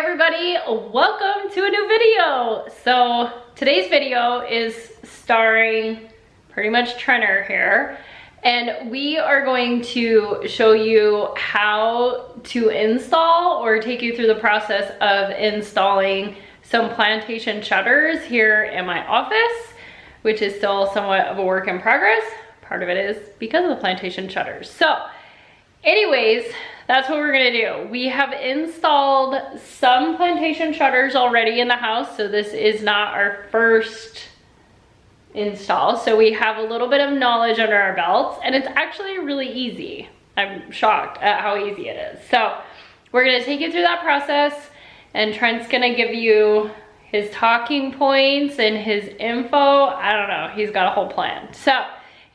everybody, welcome to a new video. So today's video is starring pretty much Trenner here, and we are going to show you how to install or take you through the process of installing some Plantation shutters here in my office, which is still somewhat of a work in progress. Part of it is because of the Plantation shutters. So anyways, that's what we're gonna do. We have installed some Plantation shutters already in the house, so this is not our first install. So we have a little bit of knowledge under our belts, and it's actually really easy. I'm shocked at how easy it is. So we're gonna take you through that process, and Trent's gonna give you his talking points and his info. I don't know, he's got a whole plan. So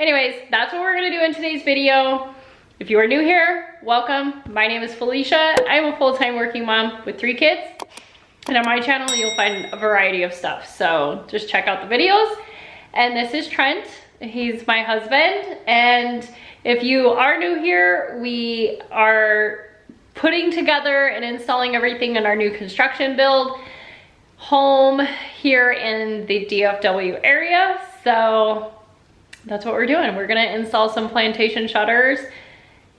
anyways, that's what we're gonna do in today's video. If you are new here, welcome. My name is Felicia. I'm a full-time working mom with 3 kids. And on my channel, you'll find a variety of stuff. So just check out the videos. And this is Trent. He's my husband. And if you are new here, we are putting together and installing everything in our new construction build home here in the DFW area. So that's what we're doing. We're gonna install some Plantation shutters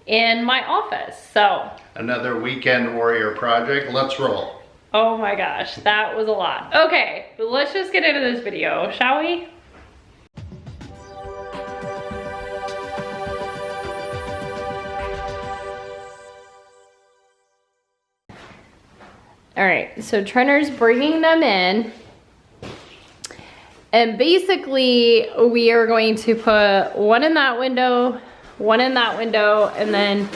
in my office. So another weekend warrior project. Let's roll. Oh my gosh, that was a lot. Okay, let's just get into this video, shall we? All right, so Trenner's bringing them in. And basically we are going to put one in that window, one in that window, and then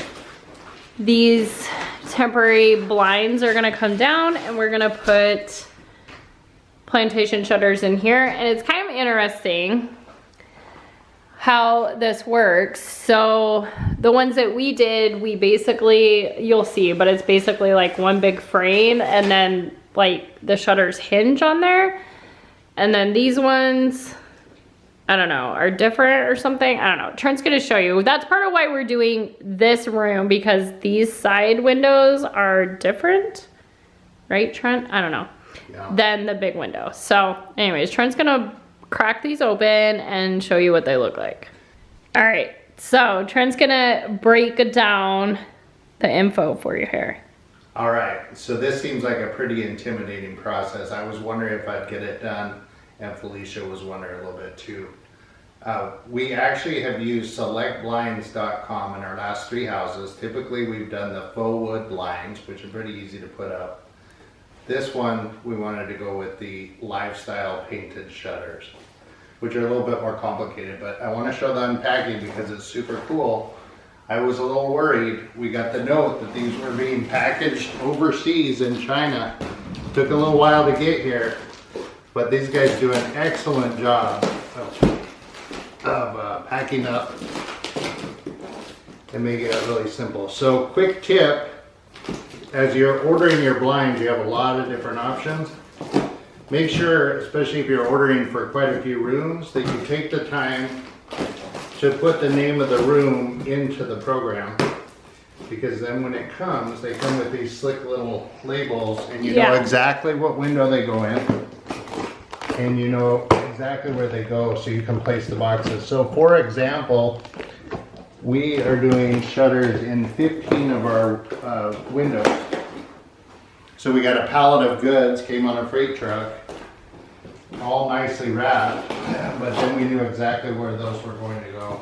these temporary blinds are gonna come down, and we're gonna put Plantation shutters in here. And it's kind of interesting how this works. So the ones that we did, we basically, you'll see, but it's basically like one big frame, and then like the shutters hinge on there. And then these ones, I don't know, are different or something. I don't know. Trent's gonna show you. That's part of why we're doing this room, because these side windows are different, right, Trent? I don't know. Yeah. Than the big window. So anyways, Trent's gonna crack these open and show you what they look like. All right, so Trent's gonna break down the info for you here. All right, so this seems like a pretty intimidating process. I was wondering if I'd get it done, and Felicia was wondering a little bit too. We actually have used selectblinds.com in our last 3 houses. Typically we've done the faux wood blinds, which are pretty easy to put up. This one, we wanted to go with the lifestyle painted shutters, which are a little bit more complicated, but I want to show the unpacking because it's super cool. I was a little worried. We got the note that these were being packaged overseas in China. Took a little while to get here, but these guys do an excellent job of packing up and making it really simple. So quick tip, as you're ordering your blinds, you have a lot of different options. Make sure, especially if you're ordering for quite a few rooms, that you take the time to put the name of the room into the program, because then when it comes, they come with these slick little labels, and you know exactly what window they go in, and you know exactly where they go, so you can place the boxes. So for example, we are doing shutters in 15 of our windows. So we got a pallet of goods, came on a freight truck, all nicely wrapped, but then we knew exactly where those were going to go.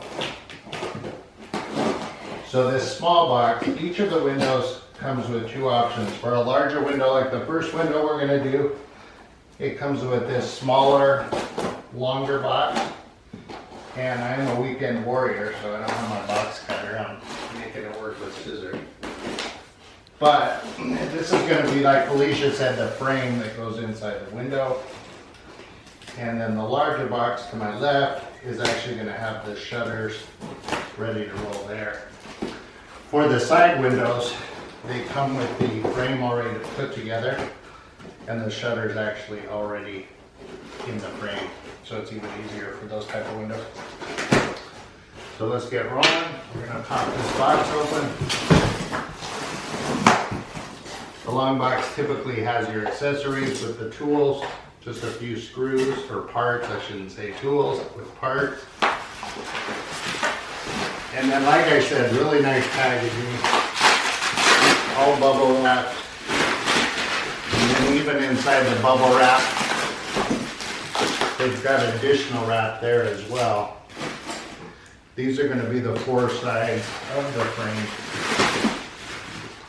So this small box, each of the windows comes with 2 options. For a larger window, like the first window we're going to do, it comes with this smaller, longer box. And I'm a weekend warrior, so I don't have my box cutter. I'm making it work with scissors. But this is going to be, like Felicia said, the frame that goes inside the window. And then the larger box to my left is actually going to have the shutters ready to roll there. For the side windows, they come with the frame already put together, and the shutters actually already in the frame. So it's even easier for those type of windows. So let's get rolling. We're going to pop this box open. The long box typically has your accessories with the tools, just a few screws or parts, I shouldn't say tools, with parts. And then like I said, really nice packaging, all bubble wrapped. And then even inside the bubble wrap, they've got additional wrap there as well. These are going to be the 4 sides of the frame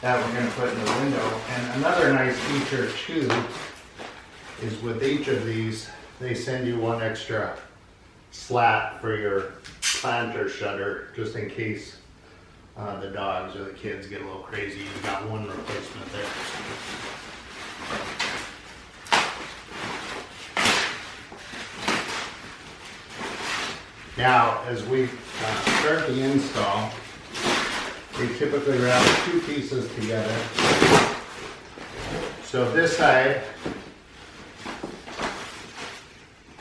that we're going to put in the window. And another nice feature too is with each of these, they send you 1 extra slat for your planter shutter, just in case the dogs or the kids get a little crazy. You've got 1 replacement there. Now, as we start the install, we typically wrap 2 pieces together. So this side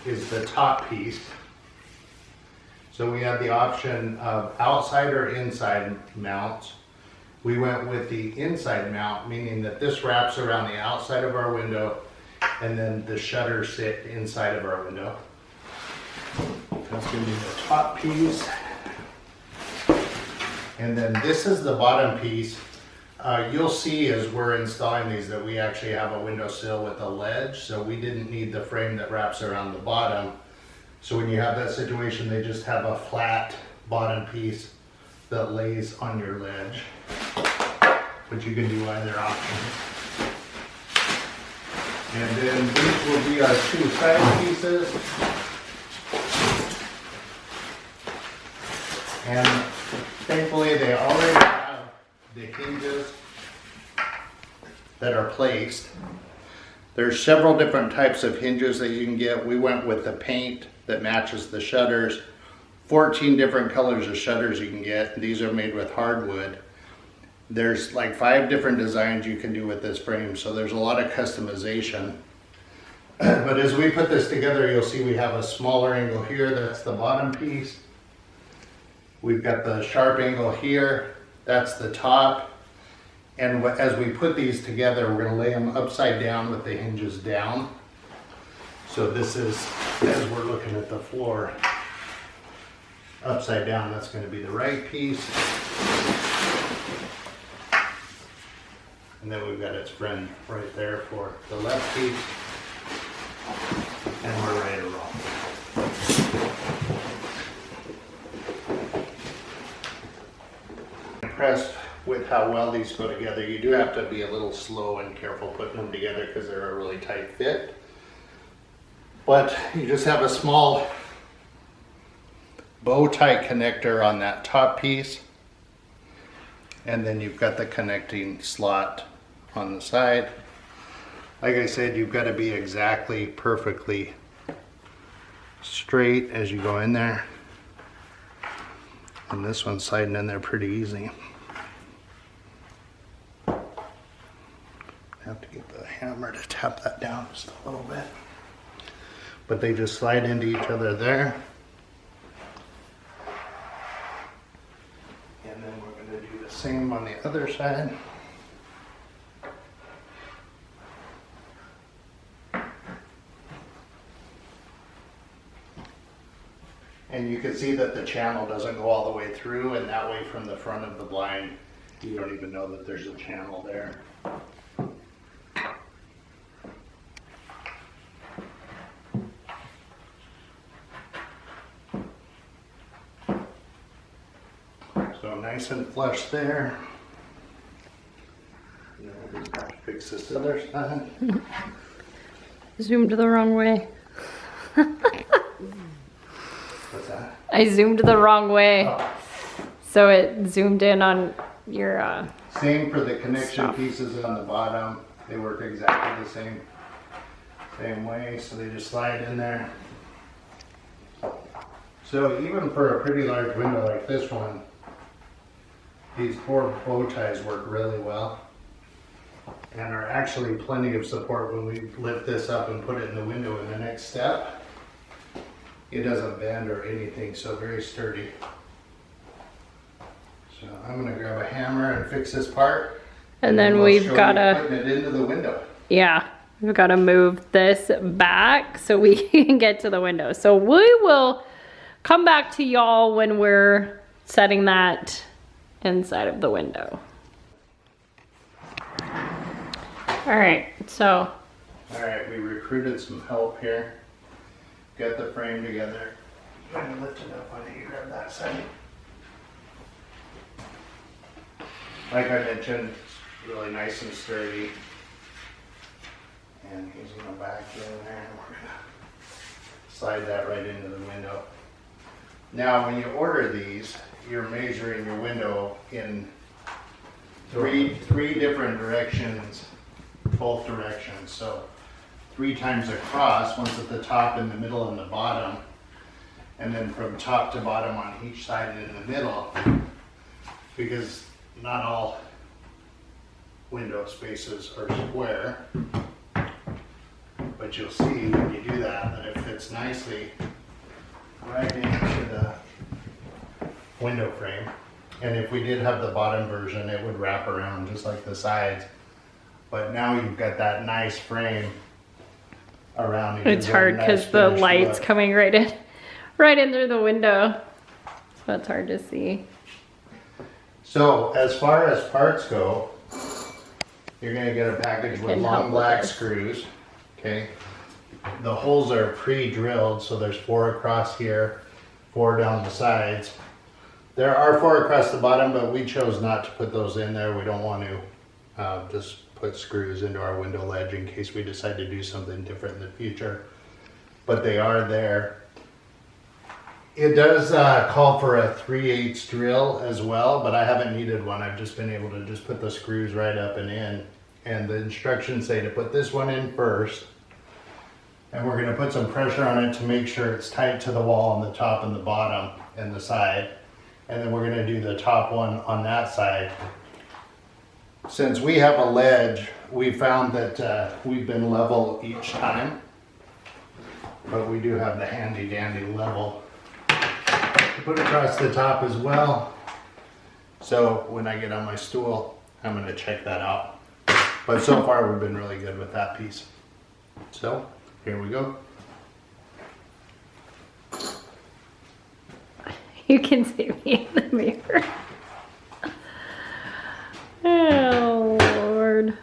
is the top piece. So we have the option of outside or inside mounts. We went with the inside mount, meaning that this wraps around the outside of our window and then the shutters sit inside of our window. That's going to be the top piece. And then this is the bottom piece. You'll see as we're installing these that we actually have a windowsill with a ledge, so we didn't need the frame that wraps around the bottom. So when you have that situation, they just have a flat bottom piece that lays on your ledge. But you can do either option. And then these will be our 2 side pieces. And thankfully they already have the hinges that are placed. There's several different types of hinges that you can get. We went with the paint that matches the shutters. 14 different colors of shutters you can get. These are made with hardwood. There's like 5 different designs you can do with this frame, so there's a lot of customization. But as we put this together, you'll see we have a smaller angle here. That's the bottom piece. We've got the sharp angle here, that's the top. And as we put these together, we're going to lay them upside down with the hinges down. So this is, as we're looking at the floor, upside down, that's going to be the right piece. And then we've got its friend right there for the left piece. And we're ready to roll. Impressed with how well these go together. You do have to be a little slow and careful putting them together because they're a really tight fit. But you just have a small bow tie connector on that top piece, and then you've got the connecting slot on the side. Like I said, you've got to be exactly perfectly straight as you go in there. And this one's sliding in there pretty easy. Have to get the hammer to tap that down just a little bit. But they just slide into each other there. And then we're going to do the same on the other side. And you can see that the channel doesn't go all the way through, and that way from the front of the blind, you don't even know that there's a channel there. So nice and flush there. And then we'll just have to fix this other side. Zoomed the wrong way. What's that? I zoomed the wrong way. Oh. So it zoomed in on your Same for the connection stuff. pieces on the bottom. They work exactly the same way, so they just slide in there. So even for a pretty large window like this one, these 4 bow ties work really well and are actually plenty of support when we lift this up and put it in the window in the next step. It doesn't bend or anything, so very sturdy. So I'm going to grab a hammer and fix this part, And then we'll we've show got you to, putting it into the window. yeah, we've got to move this back so we can get to the window. So we will come back to y'all when we're setting that inside of the window. All right, so. All right, we recruited some help here. Got the frame together. Trying to lift it up. Why don't you grab that side? Like I mentioned, it's really nice and sturdy. And he's gonna back in there and we're gonna slide that right into the window. Now, when you order these, you're measuring your window in three different directions, both directions. So 3 times across, once at the top, in the middle, and the bottom, and then from top to bottom on each side and in the middle, because not all window spaces are square, but you'll see when you do that it fits nicely right into the window frame. And if we did have the bottom version, it would wrap around just like the sides. But now you've got that nice frame around. It's hard because the light's coming right in through the window, so it's hard to see. So as far as parts go, you're going to get a package with long black screws. Okay, the holes are pre-drilled, so there's 4 across here, 4 down the sides. There are 4 across the bottom, but we chose not to put those in there. We don't want to just put screws into our window ledge in case we decide to do something different in the future. But they are there. It does call for a 3/8 drill as well, but I haven't needed one. I've just been able to just put the screws right up and in. And the instructions say to put this one in first. And we're going to put some pressure on it to make sure it's tight to the wall on the top and the bottom and the side. And then we're going to do the top one on that side. Since we have a ledge, we found that we've been level each time. But we do have the handy dandy level to put across the top as well. So when I get on my stool, I'm going to check that out. But so far we've been really good with that piece. So here we go. You can see me in the mirror. Oh, Lord.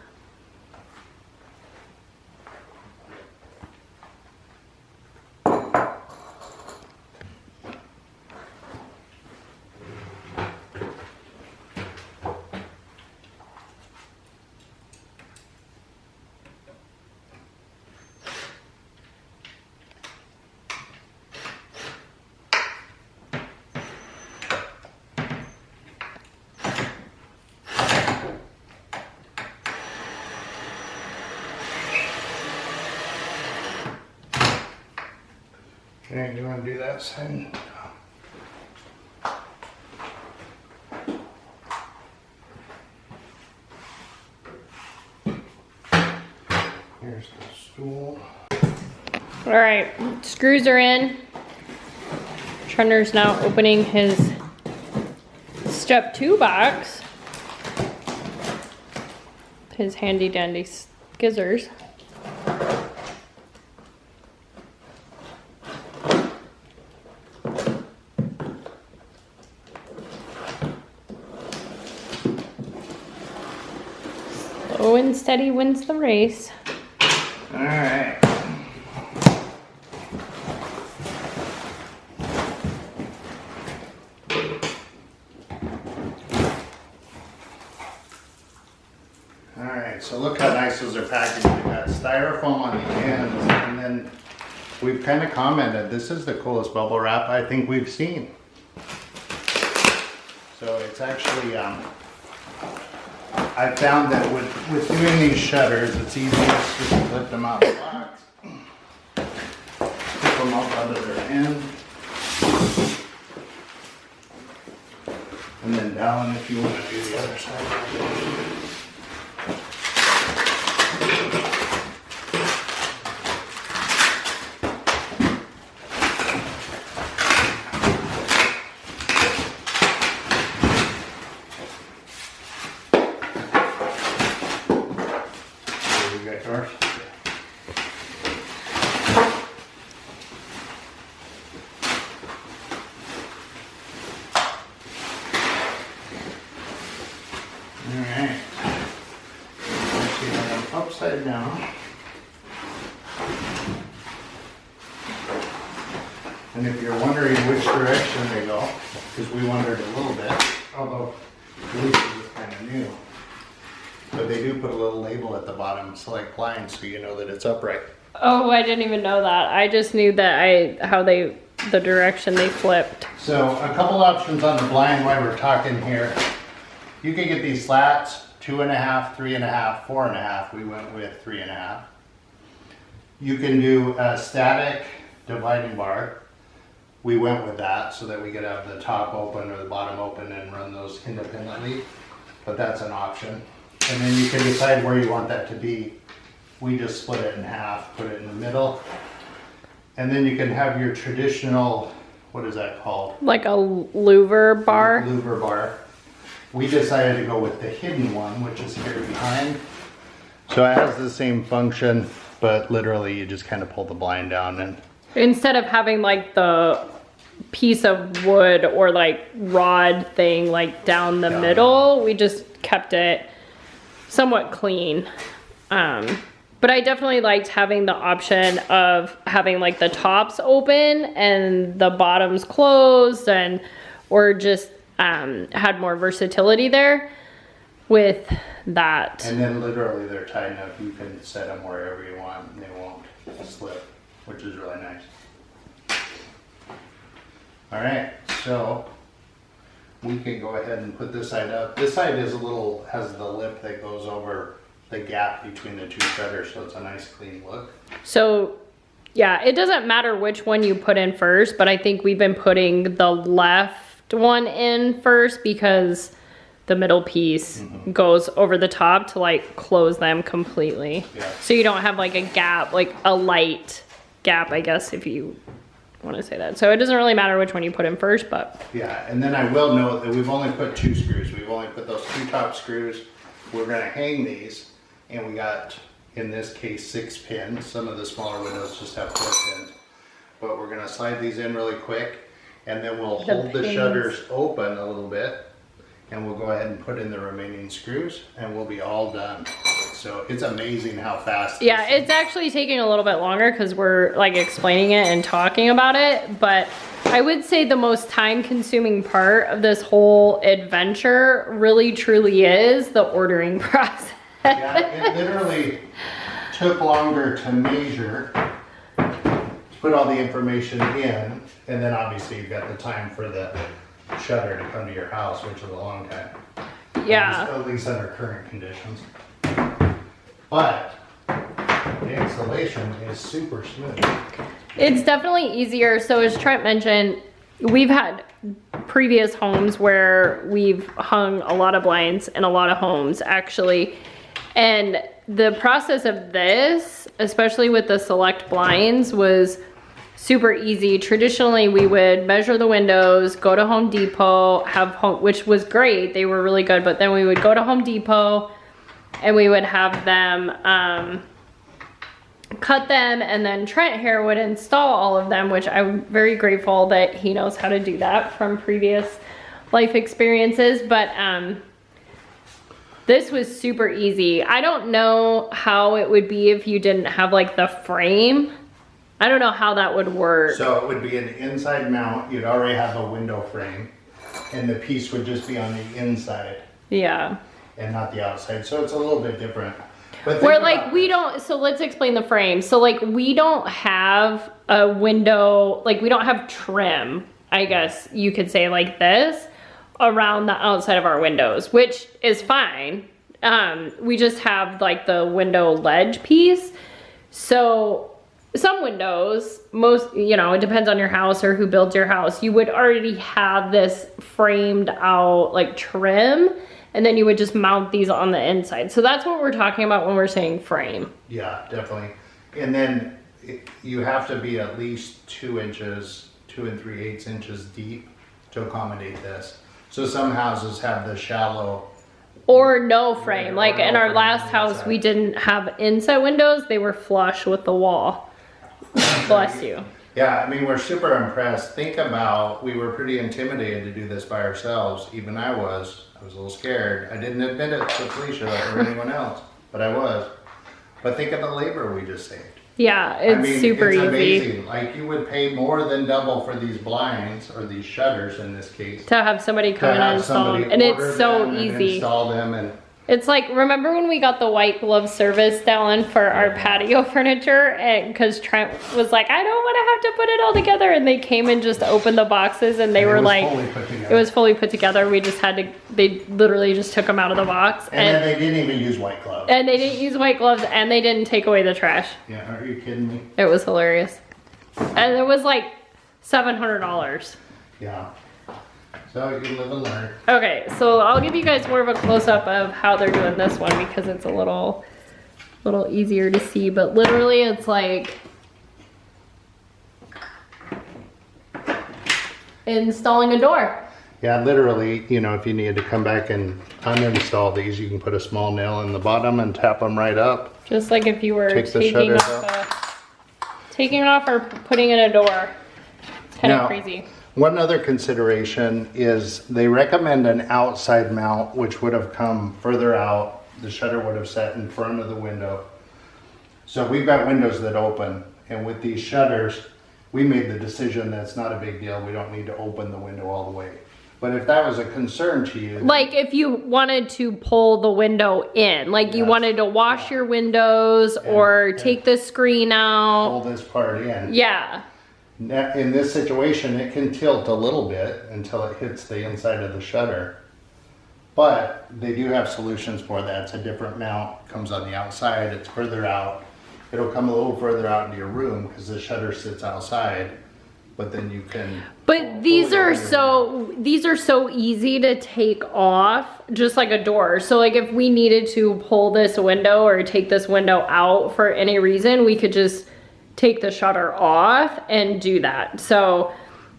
Okay, you want to do that side? Here's the stool. All right, screws are in. Trenner's now opening his step 2 box. His handy dandy skizzers. Slow and steady wins the race. All right. All right, so look how nice those are packaged. We've got styrofoam on the ends, and then we've kind of commented, this is the coolest bubble wrap I think we've seen. So it's actually, I found that with doing these shutters, it's easiest just to lift them out of the box, flip them up out of their end, and then down if you want to do the other side. got yours? Alright. Actually, I'm upside down. And if you're wondering which direction they go, because we wondered a little bit, although at least it was kind of new. But they do put a little label at the bottom, select blind, so you know that it's upright. Oh, I didn't even know that. I just knew that the direction they flipped. So a couple options on the blind while we're talking here. You can get these slats, 2.5, 3.5, 4.5. We went with 3.5. You can do a static dividing bar. We went with that so that we could have the top open or the bottom open and run those independently. But that's an option. And then you can decide where you want that to be. We just split it in half, put it in the middle. And then you can have your traditional, what is that called? Like a louver bar? Louver bar. We decided to go with the hidden one, which is here behind. So it has the same function, but literally you just kind of pull the blind down and... Instead of having like the piece of wood or like rod thing like down the middle, we just kept it somewhat clean. But I definitely liked having the option of having like the tops open and the bottoms closed, and or just had more versatility there with that. And then literally they're tight enough, you can set them wherever you want and they won't slip, which is really nice. All right, so we can go ahead and put this side up. This side is has the lip that goes over the gap between the two shutters, so it's a nice clean look. So yeah, it doesn't matter which one you put in first, but I think we've been putting the left one in first because the middle piece goes over the top to like close them completely. Yeah. So you don't have like a gap, like a light gap, I guess, if you want to say that. So it doesn't really matter which one you put in first, but. Yeah, and then I will note that we've only put 2 screws. We've only put those 2 top screws. We're gonna hang these, and we got, in this case, 6 pins. Some of the smaller windows just have 4 pins. But we're gonna slide these in really quick, and then we'll hold the shutters open a little bit, and we'll go ahead and put in the remaining screws, and we'll be all done. So it's amazing how fast. Yeah, it's actually taking a little bit longer because we're like explaining it and talking about it, but I would say the most time-consuming part of this whole adventure really truly is the ordering process. Yeah, it literally took longer to measure, to put all the information in, and then obviously you've got the time for the shutter to come to your house, which is a long time. Yeah. At least under current conditions. But the installation is super smooth. It's definitely easier. So as Trent mentioned, we've had previous homes where we've hung a lot of blinds in a lot of homes actually. And the process of this, especially with the select blinds, was super easy. Traditionally, we would measure the windows, go to Home Depot, which was great. They were really good. But then we would go to Home Depot and we would have them cut them, and then Trent here would install all of them, which I'm very grateful that he knows how to do that from previous life experiences. But this was super easy. I don't know how it would be if you didn't have like the frame. I don't know how that would work. So it would be an inside mount. You'd already have a window frame, and the piece would just be on the inside. Yeah. And not the outside. So it's a little bit different. But where like we don't, so let's explain the frame. So like we don't have a window, like we don't have trim, I guess you could say, like this around the outside of our windows, which is fine. We just have like the window ledge piece. So some windows, most, you know, it depends on your house or who built your house, you would already have this framed out like trim, and then you would just mount these on the inside. So that's what we're talking about when we're saying frame. Yeah, definitely. And then you have to be at least 2 inches, 2 3/8 inches deep to accommodate this. So some houses have the shallow Or no frame. Or Like no in our frame last on the house, inside. we didn't have inside windows. They were flush with the wall. Bless you. Yeah, I mean, we're super impressed. Think about, we were pretty intimidated to do this by ourselves. Even I was a little scared. I didn't admit it to Felicia or anyone else, but I was. But think of the labor we just saved. Yeah, it's I mean, super it's easy. amazing. Like, you would pay more than double for these blinds, or these shutters in this case. To have somebody To come and have install somebody them. And order it's so them and easy. install them and It's like, remember when we got the white glove service down for our patio furniture? And because Trent was like, I don't want to have to put it all together. And they came and just opened the boxes and they it were was like, fully put together. it was fully put together. We just had to, they literally just took them out of the box. And then they didn't even use white gloves. And they didn't use white gloves and they didn't take away the trash. Yeah, are you kidding me? It was hilarious. And it was like $700. Yeah. So you live and learn. Okay, so I'll give you guys more of a close-up of how they're doing this one because it's a little easier to see, but literally it's like installing a door. Yeah, literally, you know, if you needed to come back and uninstall these, you can put a small nail in the bottom and tap them right up. Just like if you were Take the taking shutters off, taking off or putting in a door. It's kind of Now, crazy. One other consideration is they recommend an outside mount, which would have come further out. The shutter would have sat in front of the window. So we've got windows that open, and with these shutters, we made the decision that it's not a big deal. We don't need to open the window all the way. But if that was a concern to you, Like if you wanted to pull the window in, like you Yes. wanted to wash your windows or and take the screen out. pull this part in. Yeah. Now, in this situation, it can tilt a little bit until it hits the inside of the shutter. But they do have solutions for that. It's a different mount, comes on the outside, it's further out. It'll come a little further out into your room because the shutter sits outside, but then you can. But these pull it are in your these are so easy to take off, just like a door. So like if we needed to pull this window or take this window out for any reason, we could just take the shutter off and do that. So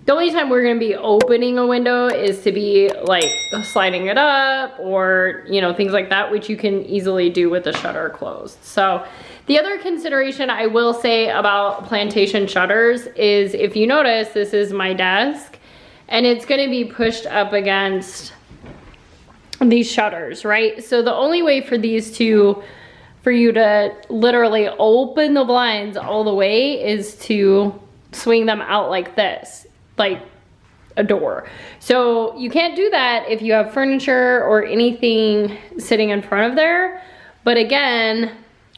the only time we're gonna be opening a window is to be like sliding it up or, you know, things like that, which you can easily do with the shutter closed. So the other consideration I will say about Plantation shutters is, if you notice, this is my desk and it's gonna be pushed up against these shutters, right? So the only way for these two, for you to literally open the blinds all the way, is to swing them out like this, like a door. So you can't do that if you have furniture or anything sitting in front of there. But again,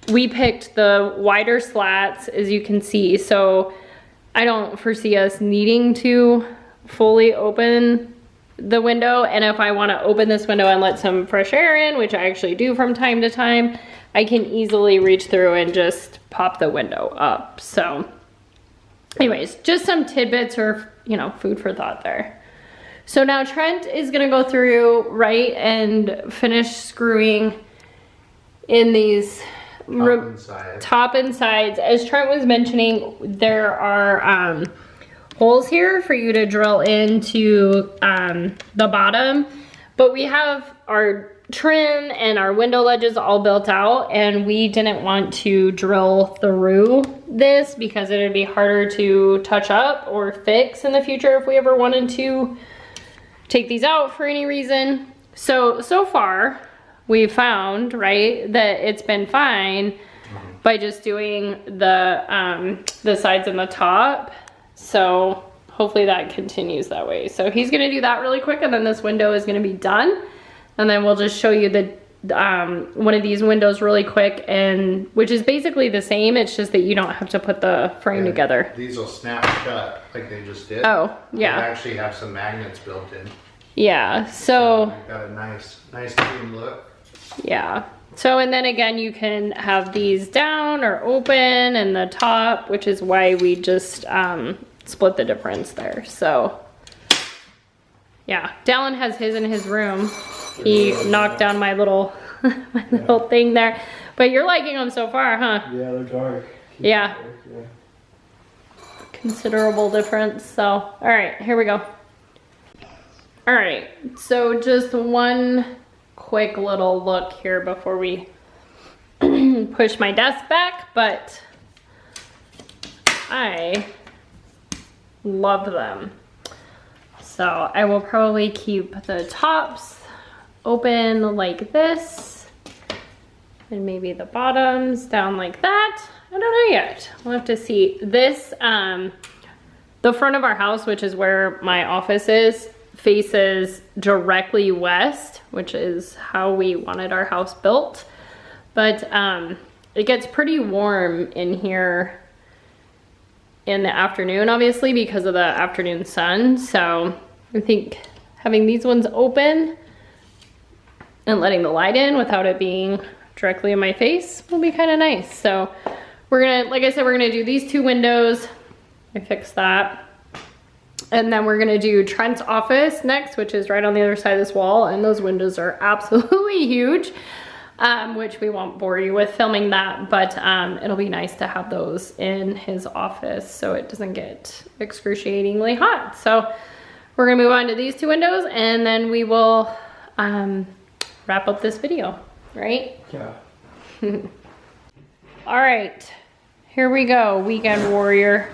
we picked the wider slats, as you can see. So I don't foresee us needing to fully open the window. And if I want to open this window and let some fresh air in, which I actually do from time to time, I can easily reach through and just pop the window up. So anyways, just some tidbits or, you know, food for thought there. So now Trent is gonna go through, right, and finish screwing in these top and sides. As Trent was mentioning, there are holes here for you to drill into the bottom, but we have our trim and our window ledges all built out, and we didn't want to drill through this because it would be harder to touch up or fix in the future if we ever wanted to take these out for any reason. So far we've found, right, that it's been fine by just doing the sides and the top. So hopefully that continues that way. So he's gonna do that really quick, and then this window is gonna be done. And then we'll just show you the one of these windows really quick, and which is basically the same. It's just that you don't have to put the frame together. These will snap shut like they just did. Oh, yeah. They actually have some magnets built in. Yeah, so You've got a nice clean look. yeah. So, and then again, you can have these down or open, and the top, which is why we just split the difference there. So yeah, Dallin has his in his room. He knocked down my little my little thing there. But you're liking them so far, huh? Yeah, they're dark. Yeah. Dark, yeah. Considerable difference. So, all right, here we go. All right, so just one quick little look here before we push my desk back, but I love them. So I will probably keep the tops open like this, and maybe the bottoms down like that. I don't know yet. We'll have to see. This, the front of our house, which is where my office is, faces directly west, which is how we wanted our house built. But it gets pretty warm in here in the afternoon, obviously, because of the afternoon sun. So I think having these ones open and letting the light in without it being directly in my face will be kind of nice. So we're gonna, like I said, we're gonna do these 2 windows. I fixed that. And then we're gonna do Trent's office next, which is right on the other side of this wall. And those windows are absolutely huge, which we won't bore you with filming that, but it'll be nice to have those in his office so it doesn't get excruciatingly hot. So we're gonna move on to these 2 windows, and then we will wrap up this video, right? Yeah. All right, here we go, weekend warrior.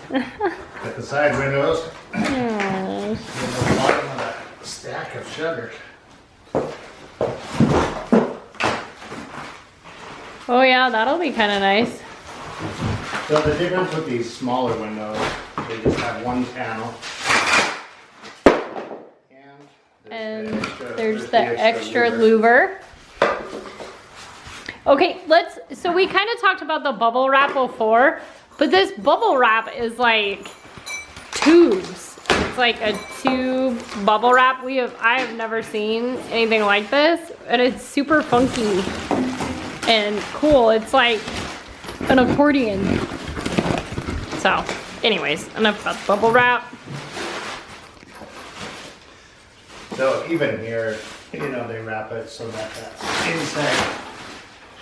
Got the side windows. Oh. And the bottom of that stack of shutters. Oh yeah, that'll be kind of nice. So the difference with these smaller windows, they just have 1 panel. And there's the extra louver. Okay, so we kind of talked about the bubble wrap before, but this bubble wrap is like tubes. It's like a tube bubble wrap. I have never seen anything like this, and it's super funky and cool. It's like an accordion. So anyways, enough about the bubble wrap. So even here, you know, they wrap it so that that inside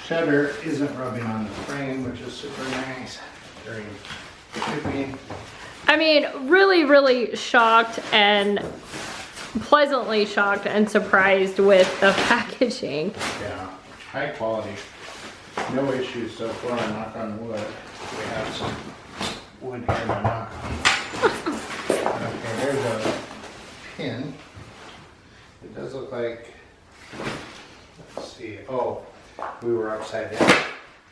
shutter isn't rubbing on the frame, which is super nice during shipping. I mean, really, really shocked and pleasantly shocked and surprised with the packaging. Yeah, high quality. No issues so far, knock on wood. We have some wood here to knock on. Okay, there's a pin. It does look like, let's see, oh, we were upside down.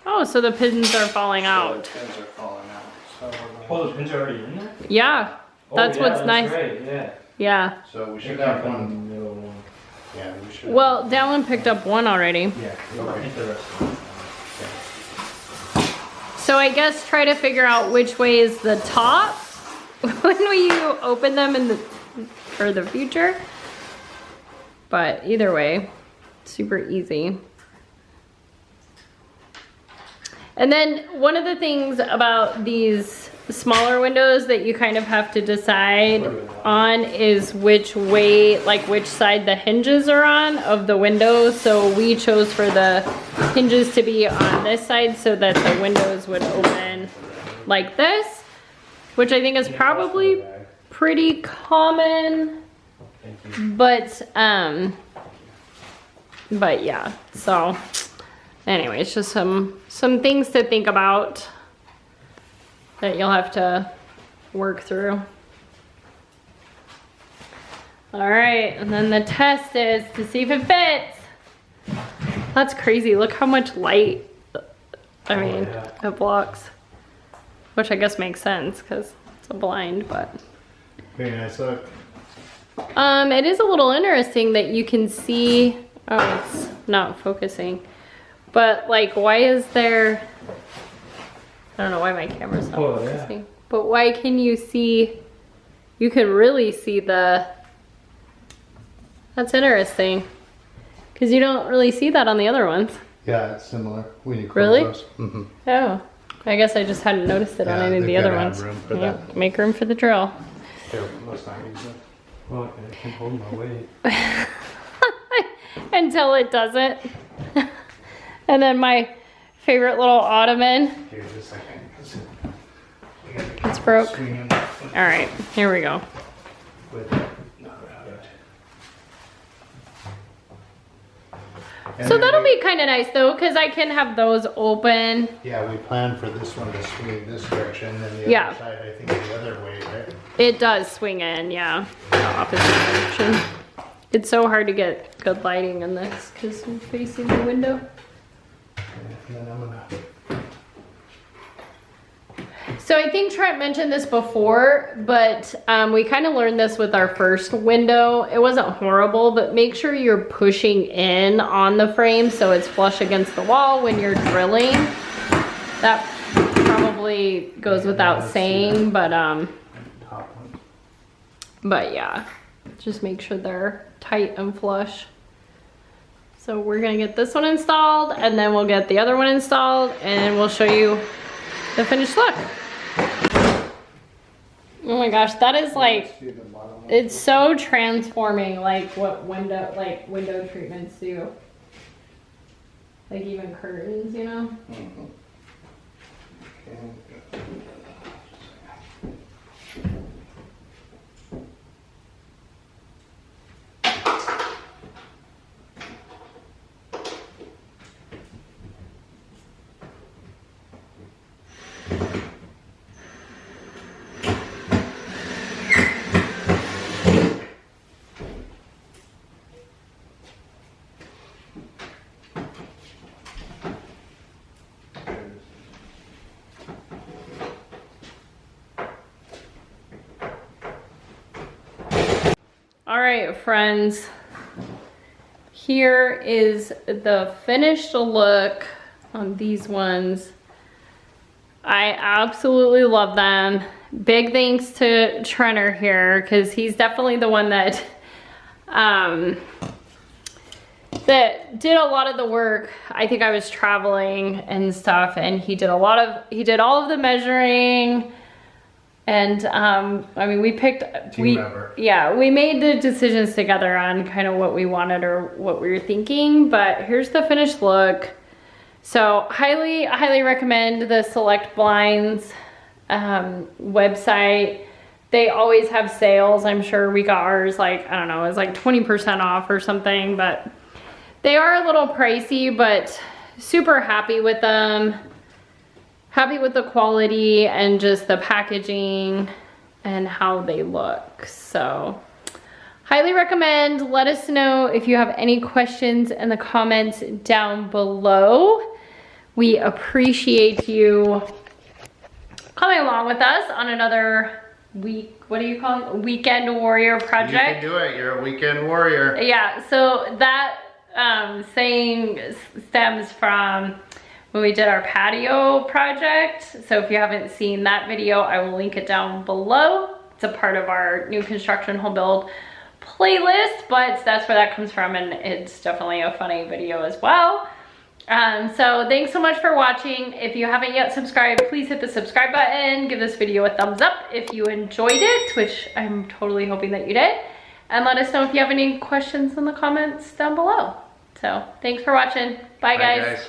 Oh, so the pins are falling So out. the pins are falling out. So we're Oh, going those pins are already in there? Yeah, that's Oh, yeah, what's that's nice. Great, yeah. Yeah. so we They should can't have put one. in the middle one. Yeah, we should. Well, Dallin picked up one already. Yeah, Okay. interesting. So I guess try to figure out which way is the top when we open them in for the future. But either way, super easy. And then one of the things about these smaller windows that you kind of have to decide on is which way, like which side the hinges are on of the window. So we chose for the hinges to be on this side so that the windows would open like this, which I think is probably pretty common. Thank you. But yeah, so anyway, it's just some things to think about that you'll have to work through. All right, and then the test is to see if it fits. That's crazy, look how much light, I mean, yeah. it blocks, which I guess makes sense because it's a blind, but. Very nice look. It is a little interesting that you can see, oh, it's not focusing, but like, why is there, I don't know why my camera's not focusing, but why can you see, you can really see that's interesting, because you don't really see that on the other ones. Yeah, it's similar. We need Really? Mm-hmm. Oh, I guess I just hadn't noticed it on Yeah, any of the they've other gotta ones. have room for Yeah, that. make room for the drill. Here, let's not use it. Well, I can hold my weight. Until it doesn't. And then my favorite little ottoman. Here, just a second. 'Cause we gotta keep It's broke. swinging that All right, here we go. with it. Not without it. And So then that'll be kind of nice though, because I can have those open. Yeah, we planned for this one to swing this direction, and the Yeah. other side, I think, the other way, right? It does swing in, yeah, the opposite direction. It's so hard to get good lighting in this because I'm facing the window. And then I'm gonna. So I think Trent mentioned this before, but we kind of learned this with our first window. It wasn't horrible, but make sure you're pushing in on the frame so it's flush against the wall when you're drilling. That probably goes without saying, but Top one. but yeah, just make sure they're tight and flush. So we're gonna get this one installed, and then we'll get the other one installed, and we'll show you the finished look. Oh my gosh, that is like, See the bottom one? it's so transforming, like what window treatments do. Like even curtains, you know? Mhm. Okay. All right, friends. Here is the finished look on these ones. I absolutely love them. Big thanks to Trenner here, because he's definitely the one that that did a lot of the work. I think I was traveling and stuff, and he did all of the measuring. And I mean, we made the decisions together on kind of what we wanted or what we were thinking, but here's the finished look. So highly recommend the Select Blinds website. They always have sales. I'm sure we got ours like, I don't know, it was like 20% off or something, but they are a little pricey, but super happy with them. Happy with the quality and just the packaging and how they look. So highly recommend. Let us know if you have any questions in the comments down below. We appreciate you coming along with us on another what do you call it? Weekend Warrior project. You can do it. You're a weekend warrior. Yeah, so that saying stems from when we did our patio project. So if you haven't seen that video, I will link it down below. It's a part of our new construction home build playlist, but that's where that comes from, and it's definitely a funny video as well. So thanks so much for watching. If you haven't yet subscribed, please hit the subscribe button. Give this video a thumbs up if you enjoyed it, which I'm totally hoping that you did. And let us know if you have any questions in the comments down below. So thanks for watching. Bye guys.